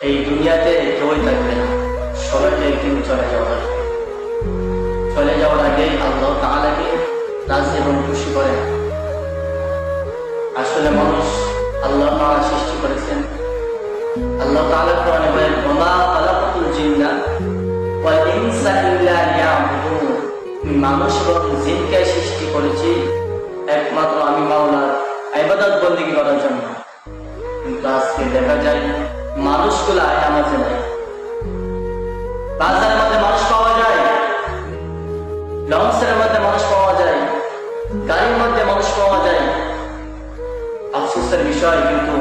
এই দুনিয়াতে কেউই থাকবে না, সবাইকে একদিন চলে যাওয়া লাগবে। চলে যাওয়ার আগেই আল্লাহ তাআলাকে রাজি এবং খুশি করে। আসলে মানুষ আল্লাহ তাআলা সৃষ্টি করেছেন। আল্লাহ তাআলা কোরআনে বলেন, ওয়া মা খালাকাতুল জিন্না ওয়াল ইনসা ইল্লা লিয়াবুদুন। মানুষ এবং জিনকে সৃষ্টি করেছি একমাত্র আমি মাওলার ইবাদত বন্দেগী করার জন্য। কিন্তু আজকে দেখা যায় মানুষগুলা আমাদের নাই। বাজারের মধ্যে মানুষ পাওয়া যায়, লঞ্চের মধ্যে মানুষ পাওয়া যায়, গাড়ির মধ্যে মানুষ পাওয়া যায়। আফসোসের বিষয় কিন্তু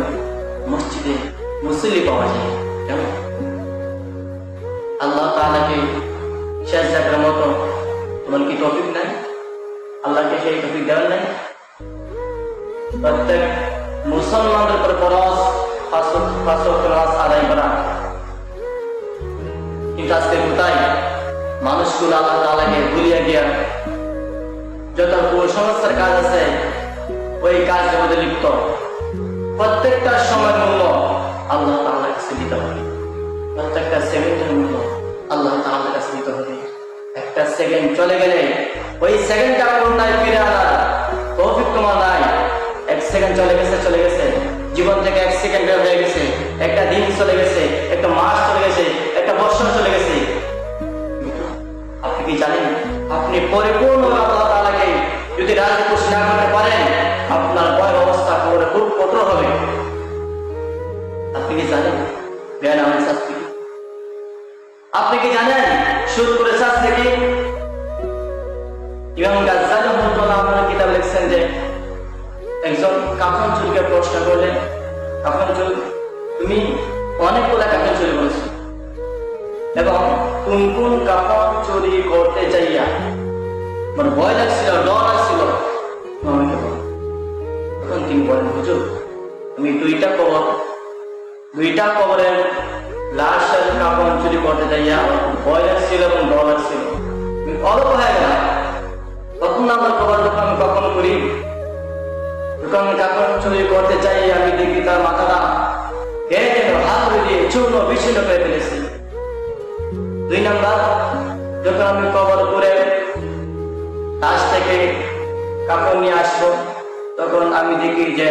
মসজিদে মুসল্লি পাওয়া যায়। কেন? আল্লাহ তাআলাকে শেষ জায়গার মতো তোমার কি তৌফিক নাই? আল্লাহকে সেই তৌফিক দেওয়ার নাই? প্রত্যেক মুসলমানদের উপর ফরজ পাঁচ ওয়াক্ত নামাজ আদায় করা। কিন্তু আজকে কোথায় মানুষগুলো আল্লাহ তাআলাকে ভুলিয়া গিয়া যত কুসংস্কার কাজ আছে ওই কাজের মধ্যে লিপ্ত। প্রত্যেকটা সময় মূল্য আল্লাহ তাআলার কাছে দিতে হবে। প্রত্যেকটা সেকেন্ডের মূল্য আল্লাহ তাআলার কাছে দিতে হবে। একটা সেকেন্ড চলে গেলে ওই সেকেন্ডটা পুনরায় ফিরে আনার তৌফিক তোমার নাই। এক সেকেন্ড চলে গেছে, জীবন থেকে এক সেকেন্ড বের হয়ে গেছে, একটা দিন চলে গেছে, একটা মাস চলে গেছে, একটা বছর চলে গেছে। আপনি কি জানেন, আপনি পরিপূর্ণ আল্লাহ তাআলাকে যদি রাজি খুশি না করতে পারেন, আপনার ভয় অবস্থা খুব কঠোর হবে। আপনি কি জানেন বেনামের শাস্তি কি? আপনি কি জানেন সুদ করে শাস্তি কি? ইমাম গাজ্জালী রাহিমাহুল্লাহ আপনার কিতাব লিখছেন যে একজন কাফন চুরিকে প্রশ্ন করলেন, কাফন চুরি, তুমি অনেকগুলা কাফন চুরি করেছো এবং কোন কাফন চুরি করতে চাইয়া মানে ভয় লাগছিল, ডর লাগছিল, তখন তিনি বলেন, হুজুর আমি দুইটা কবরের লাশের কাফন চুরি করতে চাইয়া ভয় লাগছিল এবং ডর লাগছিল, অল্প হয়ে গেল। তখন আমার কবর যখন আমি কখন করি, যখন কাফন চুরি করতে চাই আমি দেখি তার মাথাটা হাত দিয়ে চূর্ণ বিচ্ছিন্ন করে ফেলেছি। 2 নাম্বার, যখন আমি কবর করে লাশ থেকে কাপড় নিয়ে আসবো তখন আমি দেখি যে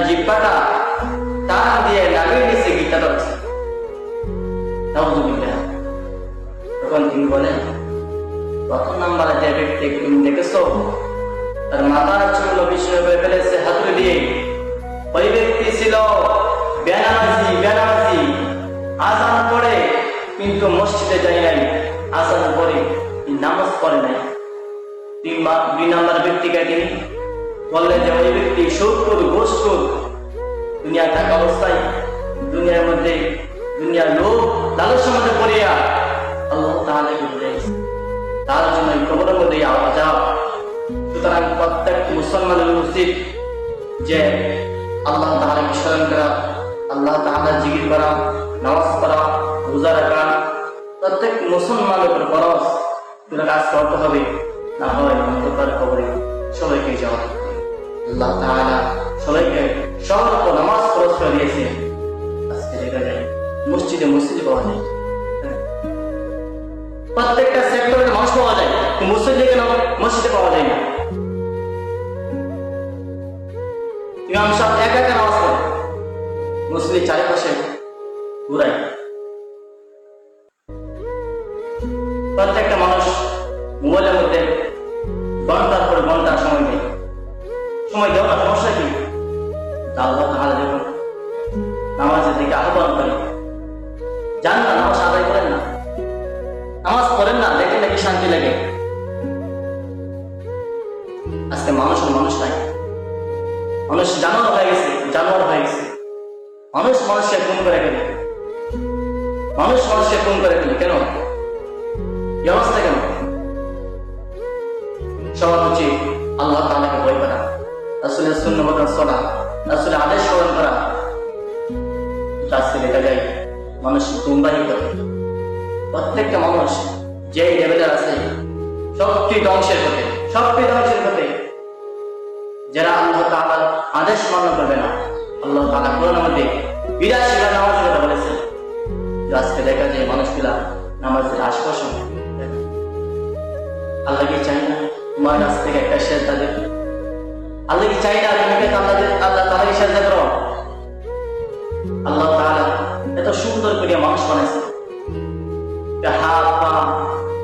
জিহ্বাটা টান দিয়ে নামিয়ে নিচে গিটা ধরছে। তখন তিনি বলেন, প্রথম নাম্বারে যে ব্যক্তি তুমি দেখেছো তার মাথার চূর্ণ বিচ্ছিন্ন করে ফেলেছে হাতুড়ি দিয়ে, ওই ব্যক্তি ছিল বেনামাজি। আযান পড়ে কিন্তু মসজিদে যায় নাই, আযান পড়ে নামাজ পড়ে নাই। 2 নাম্বার ব্যক্তিকে তিনি বললেন যে ওই ব্যক্তি সুদখোর, ঘুষখোর, দুনিয়া থাকা অবস্থায় দুনিয়ার মধ্যে দুনিয়ার লোভ লালসের মধ্যে পড়িয়া আল্লাহ তাআলাকে ভুলে গেছে। তার জন্য কবরের মধ্যে আযাব। সুতরাং প্রত্যেক মুসলমানের উচিত যে আল্লাহ তাআলাকে স্মরণ করা, আল্লাহ তাআলার জিকির করা, নামাজ পড়া, রোজা রাখা। প্রত্যেক মুসলমানের উপর ফরজ কাজ করতে হবে, না হয় অন্ধকার কবরে সবাইকে যাওয়া হবে। আল্লাহ তাআলা সবাইকে সর্ব নামাজ ফরজ করে দিয়েছে। আজকে দেখা যায় মসজিদে পাওয়া যায়, প্রত্যেকটা সেক্টরে নামাজ পাওয়া যায়, মসজিদে পাওয়া যায় না। ইমাম সাহেব একা নামাজ পড়ে, মসজিদের চারিপাশে ঘুরায়। প্রত্যেকটা মানুষ মোবাইলের মধ্যে ঘন্টার পর ঘন্টা সময় দেওয়া না, সমস্যা কি? আল্লাহ তাআলা যখন নামাজের দিকে আহ্বান করে, যান না, নামাজ আদায় করেন না, নামাজ পড়েন না, দেখেন নাকি শান্তি লাগে। আজকে মানুষ নাই, মানুষ জানোয়ার হয়ে গেছে। মানুষকে খুন করে ফেলে, কেন? এই অবস্থা কেন? সবার উচিত আল্লাহ তাআলাকে ভয় করা, রাসূলের সুন্নাহ মতো চলা, রাসূলের আদেশ পালন করা। আজকে দেখা যায় মানুষ গুমরাহি করে। প্রত্যেকটা মানুষ যে লেভেলে আছে সবটি ধ্বংসের পথে। যারা আল্লাহ তাআলার আদেশ মান্য করবে না, আল্লাহ তাআলা কোরআনের মধ্যে 82 বার নামাজ পড়তে আজকে দেখা যায় মানুষগুলা নামাজের আশপাশে আল্লাহ কি চাই না তোমার কাছ থেকে একটা সেজদা দেবে? আল্লাহ কি চাই না তোমাকে আল্লাহ তাআলাকে সেজদা করো? আল্লাহ তাআলা এত সুন্দর করে মানুষ বানাইছে, হাত পা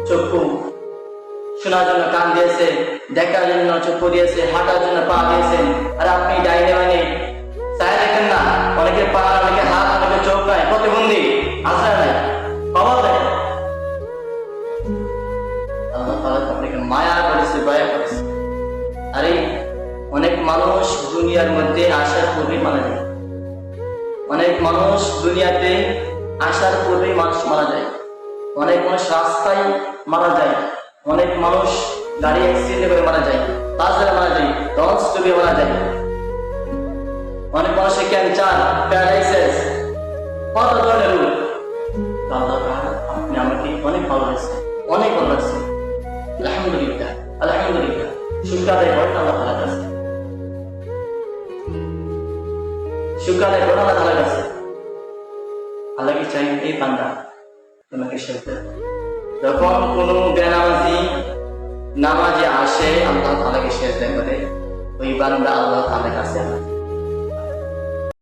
চক্ষু, শোনার জন্য কান দিয়েছে, দেখার জন্য চক্ষু দিয়েছে, হাঁটার জন্য পা দিয়েছেন। আর আপনি ডাইনে মানে চাই দেখেন না, অনেকে পা, অনেকে হাত, অনেকে চোখ নাই, প্রতিবন্ধী আশ্রয় নাই, পাওয়া যায়। আল্লাহ তাআলা আপনাকে মায়া করেছে, দয়া করেছে। আরে অনেক মানুষ দুনিয়ার মধ্যে আসার পূর্বেই মারা যায়, অনেক মানুষ দুনিয়াতে আসার পূর্বেই মানুষ মারা যায়, অনেক মানুষ রাস্তায় মারা যায়, অনেক মানুষ গাড়ি অ্যাক্সিডেন্ট করে মারা যায়, বাজারে মারা যায়, লঞ্চ ডুবে মারা যায়, অনেক মানুষের ক্যান্সার, প্যারালাইসিস, কত ধরনের রোগ। আপনি আমাকে অনেক ভালো লাগছে, অনেক ভালো লাগছে। আলহামদুলিল্লাহ, আলহামদুলিল্লাহ, শুকর আদায় করেন আল্লাহ তাআলার কাছে, শুকর আদায় করেন আল্লাহ তাআলার কাছে। আল্লাহ কি চাই এই বান্দা তোমাকে সেজদা। যখন কোনো বেনামাজি নামাজে আসে আল্লাহ তাআলাকে সেজদা করে, ওই বান্দা আল্লাহ তাআলার কাছে